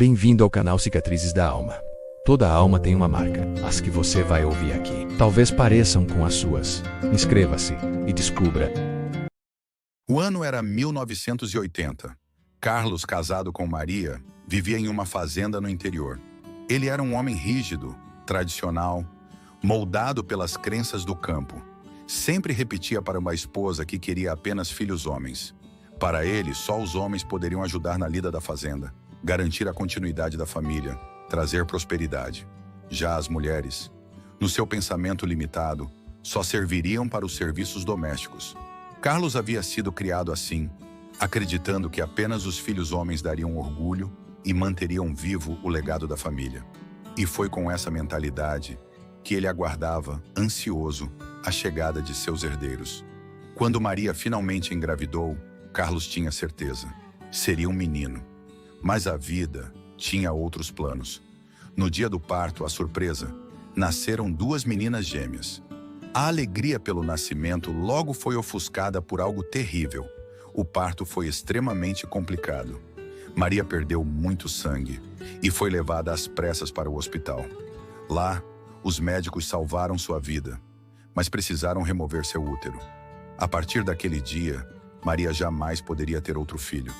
Bem-vindo ao canal Cicatrizes da Alma. Toda alma tem uma marca, as que você vai ouvir aqui. Talvez pareçam com as suas. Inscreva-se e descubra. O ano era 1980. Carlos, casado com Maria, vivia em uma fazenda no interior. Ele era um homem rígido, tradicional, moldado pelas crenças do campo. Sempre repetia para uma esposa que queria apenas filhos homens. Para ele, só os homens poderiam ajudar na lida da fazenda, garantir a continuidade da família, trazer prosperidade. Já as mulheres, no seu pensamento limitado, só serviriam para os serviços domésticos. Carlos havia sido criado assim, acreditando que apenas os filhos homens dariam orgulho e manteriam vivo o legado da família. E foi com essa mentalidade que ele aguardava, ansioso, a chegada de seus herdeiros. Quando Maria finalmente engravidou, Carlos tinha certeza. Seria um menino. Mas a vida tinha outros planos. No dia do parto, a surpresa, nasceram duas meninas gêmeas. A alegria pelo nascimento logo foi ofuscada por algo terrível. O parto foi extremamente complicado. Maria perdeu muito sangue e foi levada às pressas para o hospital. Lá, os médicos salvaram sua vida, mas precisaram remover seu útero. A partir daquele dia, Maria jamais poderia ter outro filho.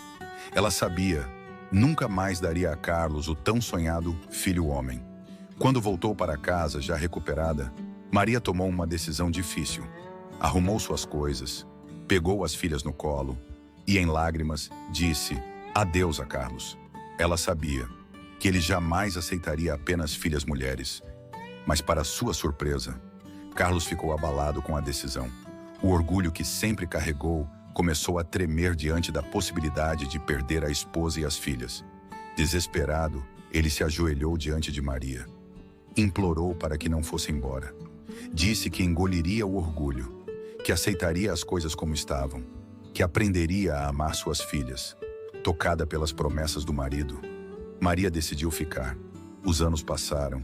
Ela sabia, nunca mais daria a Carlos o tão sonhado filho homem. Quando voltou para casa, já recuperada, Maria tomou uma decisão difícil. Arrumou suas coisas, pegou as filhas no colo e, em lágrimas, disse adeus a Carlos. Ela sabia que ele jamais aceitaria apenas filhas mulheres. Mas, para sua surpresa, Carlos ficou abalado com a decisão. O orgulho que sempre carregou começou a tremer diante da possibilidade de perder a esposa e as filhas. Desesperado, ele se ajoelhou diante de Maria. Implorou para que não fosse embora. Disse que engoliria o orgulho, que aceitaria as coisas como estavam, que aprenderia a amar suas filhas. Tocada pelas promessas do marido, Maria decidiu ficar. Os anos passaram.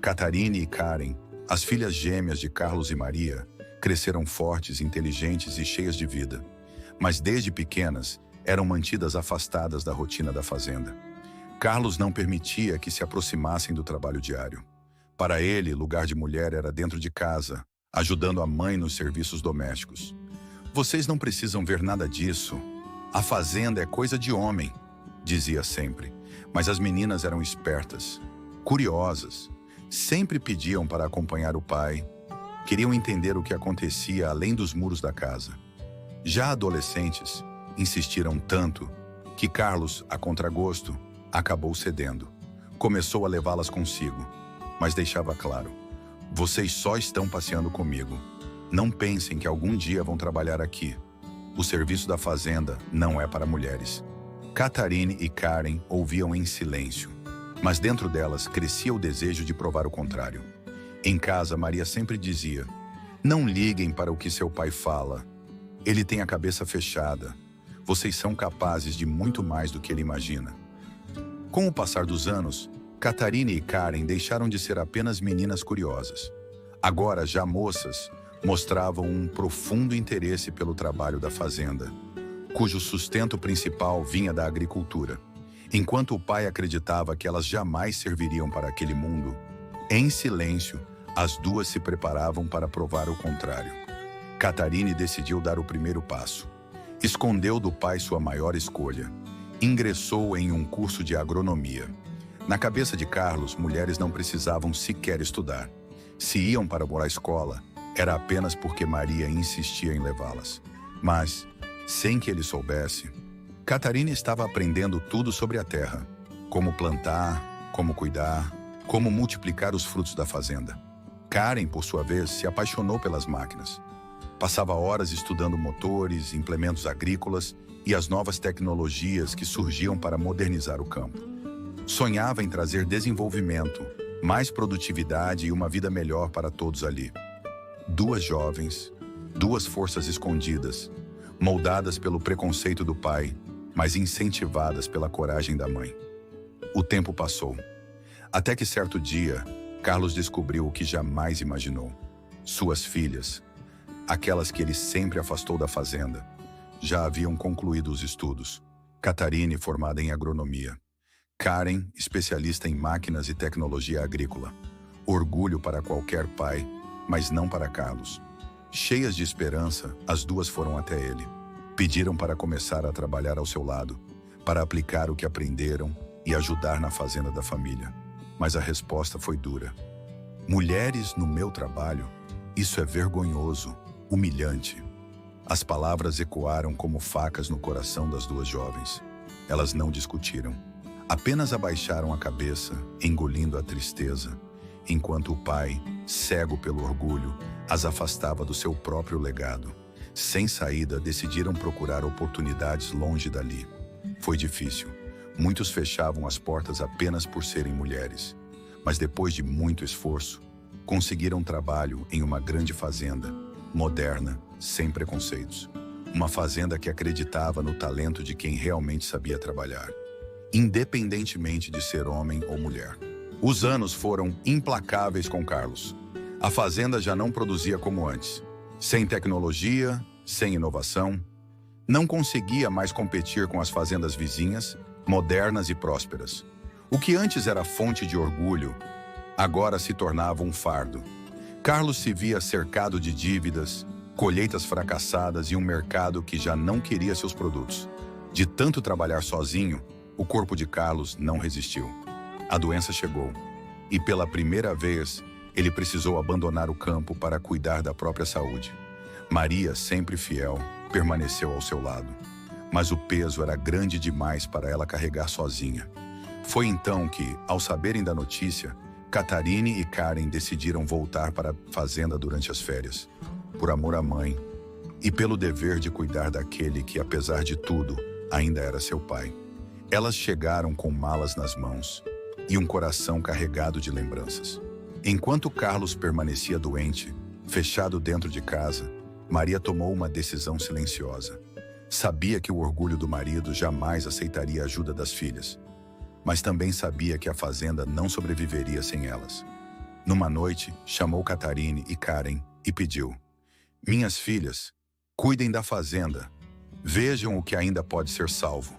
Catarine e Karen, as filhas gêmeas de Carlos e Maria, cresceram fortes, inteligentes e cheias de vida. Mas desde pequenas, eram mantidas afastadas da rotina da fazenda. Carlos não permitia que se aproximassem do trabalho diário. Para ele, lugar de mulher era dentro de casa, ajudando a mãe nos serviços domésticos. "Vocês não precisam ver nada disso. A fazenda é coisa de homem", dizia sempre. Mas as meninas eram espertas, curiosas, sempre pediam para acompanhar o pai, queriam entender o que acontecia além dos muros da casa. Já adolescentes, insistiram tanto que Carlos, a contragosto, acabou cedendo. Começou a levá-las consigo, mas deixava claro: "Vocês só estão passeando comigo. Não pensem que algum dia vão trabalhar aqui. O serviço da fazenda não é para mulheres." Catarine e Karen ouviam em silêncio, mas dentro delas crescia o desejo de provar o contrário. Em casa, Maria sempre dizia: "Não liguem para o que seu pai fala. Ele tem a cabeça fechada. Vocês são capazes de muito mais do que ele imagina." Com o passar dos anos, Catarine e Karen deixaram de ser apenas meninas curiosas. Agora, já moças, mostravam um profundo interesse pelo trabalho da fazenda, cujo sustento principal vinha da agricultura. Enquanto o pai acreditava que elas jamais serviriam para aquele mundo, em silêncio, as duas se preparavam para provar o contrário. Catarine decidiu dar o primeiro passo. Escondeu do pai sua maior escolha. Ingressou em um curso de agronomia. Na cabeça de Carlos, mulheres não precisavam sequer estudar. Se iam para a escola, era apenas porque Maria insistia em levá-las. Mas, sem que ele soubesse, Catarina estava aprendendo tudo sobre a terra. Como plantar, como cuidar, como multiplicar os frutos da fazenda. Karen, por sua vez, se apaixonou pelas máquinas. Passava horas estudando motores, implementos agrícolas e as novas tecnologias que surgiam para modernizar o campo. Sonhava em trazer desenvolvimento, mais produtividade e uma vida melhor para todos ali. Duas jovens, duas forças escondidas, moldadas pelo preconceito do pai, mas incentivadas pela coragem da mãe. O tempo passou, até que certo dia, Carlos descobriu o que jamais imaginou. Suas filhas, aquelas que ele sempre afastou da fazenda, já haviam concluído os estudos. Catarine, formada em agronomia. Karen, especialista em máquinas e tecnologia agrícola. Orgulho para qualquer pai, mas não para Carlos. Cheias de esperança, as duas foram até ele. Pediram para começar a trabalhar ao seu lado, para aplicar o que aprenderam e ajudar na fazenda da família. Mas a resposta foi dura. Mulheres no meu trabalho? Isso é vergonhoso, humilhante. As palavras ecoaram como facas no coração das duas jovens. Elas não discutiram. Apenas abaixaram a cabeça, engolindo a tristeza, enquanto o pai, cego pelo orgulho, as afastava do seu próprio legado. Sem saída, decidiram procurar oportunidades longe dali. Foi difícil. Muitos fechavam as portas apenas por serem mulheres. Mas depois de muito esforço, conseguiram trabalho em uma grande fazenda, moderna, sem preconceitos. Uma fazenda que acreditava no talento de quem realmente sabia trabalhar, independentemente de ser homem ou mulher. Os anos foram implacáveis com Carlos. A fazenda já não produzia como antes. Sem tecnologia, sem inovação, não conseguia mais competir com as fazendas vizinhas, modernas e prósperas. O que antes era fonte de orgulho, agora se tornava um fardo. Carlos se via cercado de dívidas, colheitas fracassadas e um mercado que já não queria seus produtos. De tanto trabalhar sozinho, o corpo de Carlos não resistiu. A doença chegou, e pela primeira vez, ele precisou abandonar o campo para cuidar da própria saúde. Maria, sempre fiel, permaneceu ao seu lado, mas o peso era grande demais para ela carregar sozinha. Foi então que, ao saberem da notícia, Catarine e Karen decidiram voltar para a fazenda durante as férias, por amor à mãe e pelo dever de cuidar daquele que, apesar de tudo, ainda era seu pai. Elas chegaram com malas nas mãos e um coração carregado de lembranças. Enquanto Carlos permanecia doente, fechado dentro de casa, Maria tomou uma decisão silenciosa. Sabia que o orgulho do marido jamais aceitaria a ajuda das filhas, mas também sabia que a fazenda não sobreviveria sem elas. Numa noite, chamou Catarine e Karen e pediu: "Minhas filhas, cuidem da fazenda. Vejam o que ainda pode ser salvo.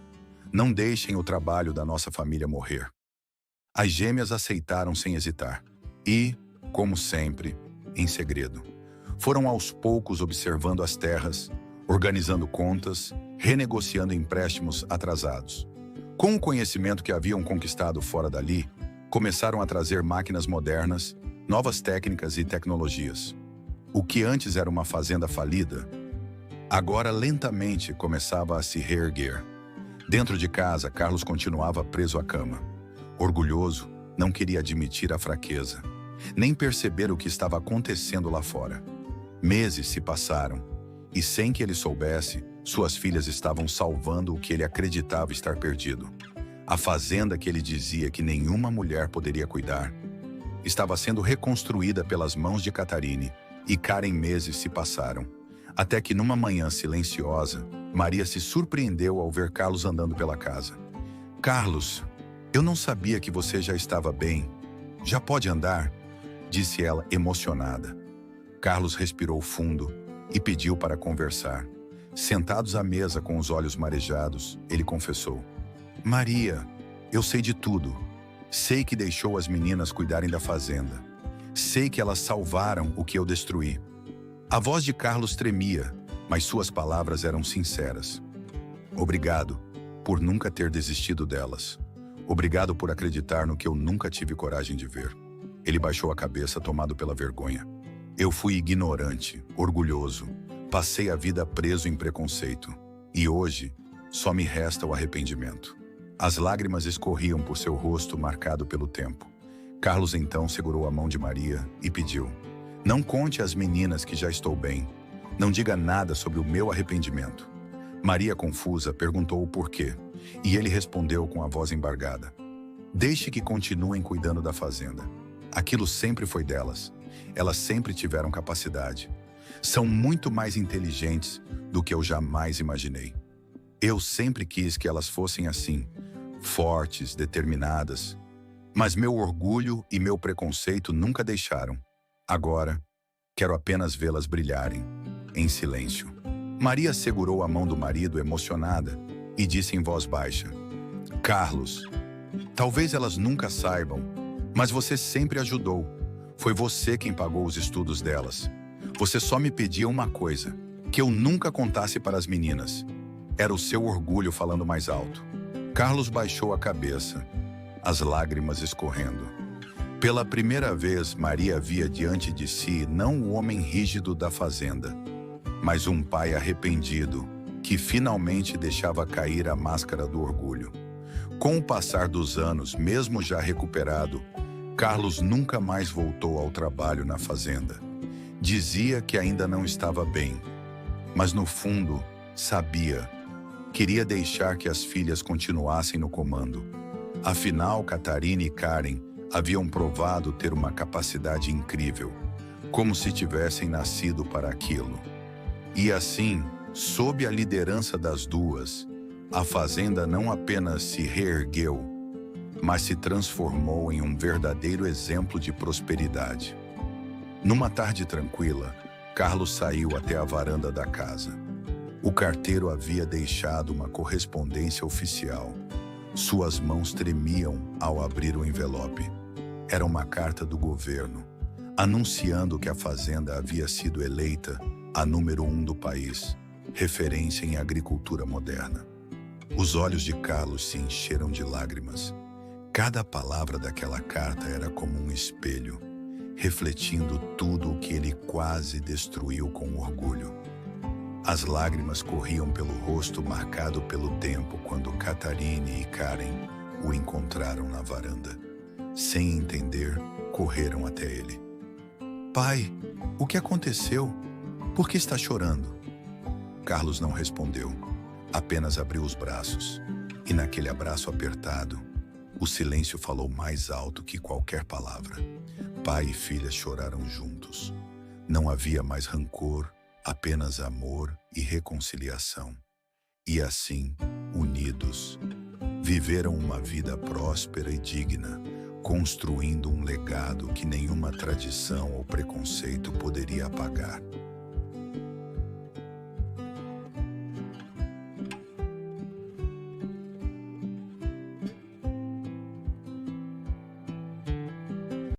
Não deixem o trabalho da nossa família morrer." As gêmeas aceitaram sem hesitar e, como sempre, em segredo. Foram aos poucos observando as terras, organizando contas, renegociando empréstimos atrasados. Com o conhecimento que haviam conquistado fora dali, começaram a trazer máquinas modernas, novas técnicas e tecnologias. O que antes era uma fazenda falida, agora lentamente começava a se reerguer. Dentro de casa, Carlos continuava preso à cama. Orgulhoso, não queria admitir a fraqueza, nem perceber o que estava acontecendo lá fora. Meses se passaram, e sem que ele soubesse, suas filhas estavam salvando o que ele acreditava estar perdido. A fazenda que ele dizia que nenhuma mulher poderia cuidar estava sendo reconstruída pelas mãos de Catarine, e Karen. Meses se passaram, até que numa manhã silenciosa, Maria se surpreendeu ao ver Carlos andando pela casa. "Carlos, eu não sabia que você já estava bem. Já pode andar?" disse ela, emocionada. Carlos respirou fundo e pediu para conversar. Sentados à mesa com os olhos marejados, ele confessou: "Maria, eu sei de tudo. Sei que deixou as meninas cuidarem da fazenda. Sei que elas salvaram o que eu destruí." A voz de Carlos tremia, mas suas palavras eram sinceras. "Obrigado por nunca ter desistido delas. Obrigado por acreditar no que eu nunca tive coragem de ver." Ele baixou a cabeça, tomado pela vergonha. "Eu fui ignorante, orgulhoso. Passei a vida preso em preconceito. E hoje, só me resta o arrependimento." As lágrimas escorriam por seu rosto marcado pelo tempo. Carlos então segurou a mão de Maria e pediu: "Não conte às meninas que já estou bem. Não diga nada sobre o meu arrependimento." Maria, confusa, perguntou o porquê, e ele respondeu com a voz embargada: "Deixe que continuem cuidando da fazenda. Aquilo sempre foi delas. Elas sempre tiveram capacidade. São muito mais inteligentes do que eu jamais imaginei. Eu sempre quis que elas fossem assim, fortes, determinadas. Mas meu orgulho e meu preconceito nunca deixaram. Agora, quero apenas vê-las brilharem, em silêncio." Maria segurou a mão do marido, emocionada, e disse em voz baixa: "Carlos, Talvez elas nunca saibam, mas você sempre ajudou. Foi você quem pagou os estudos delas. Você só me pedia uma coisa, que eu nunca contasse para as meninas. Era o seu orgulho falando mais alto. Carlos baixou a cabeça, as lágrimas escorrendo. Pela primeira vez, Maria via diante de si não o homem rígido da fazenda, mas um pai arrependido, que finalmente deixava cair a máscara do orgulho. Com o passar dos anos, mesmo já recuperado, Carlos nunca mais voltou ao trabalho na fazenda. Dizia que ainda não estava bem, mas no fundo, sabia. Queria deixar que as filhas continuassem no comando. Afinal, Catarina e Karen haviam provado ter uma capacidade incrível, como se tivessem nascido para aquilo. E assim, sob a liderança das duas, a fazenda não apenas se reergueu, mas se transformou em um verdadeiro exemplo de prosperidade. Numa tarde tranquila, Carlos saiu até a varanda da casa. O carteiro havia deixado uma correspondência oficial. Suas mãos tremiam ao abrir o envelope. Era uma carta do governo, anunciando que a fazenda havia sido eleita a número 1 do país, referência em agricultura moderna. Os olhos de Carlos se encheram de lágrimas. Cada palavra daquela carta era como um espelho, refletindo tudo o que ele quase destruiu com orgulho. As lágrimas corriam pelo rosto marcado pelo tempo quando Catarine e Karen o encontraram na varanda. Sem entender, correram até ele. "Pai, o que aconteceu? Por que está chorando?" Carlos não respondeu, apenas abriu os braços. E naquele abraço apertado, o silêncio falou mais alto que qualquer palavra. Pai e filha choraram juntos. Não havia mais rancor, apenas amor e reconciliação. E assim, unidos, viveram uma vida próspera e digna, construindo um legado que nenhuma tradição ou preconceito poderia apagar.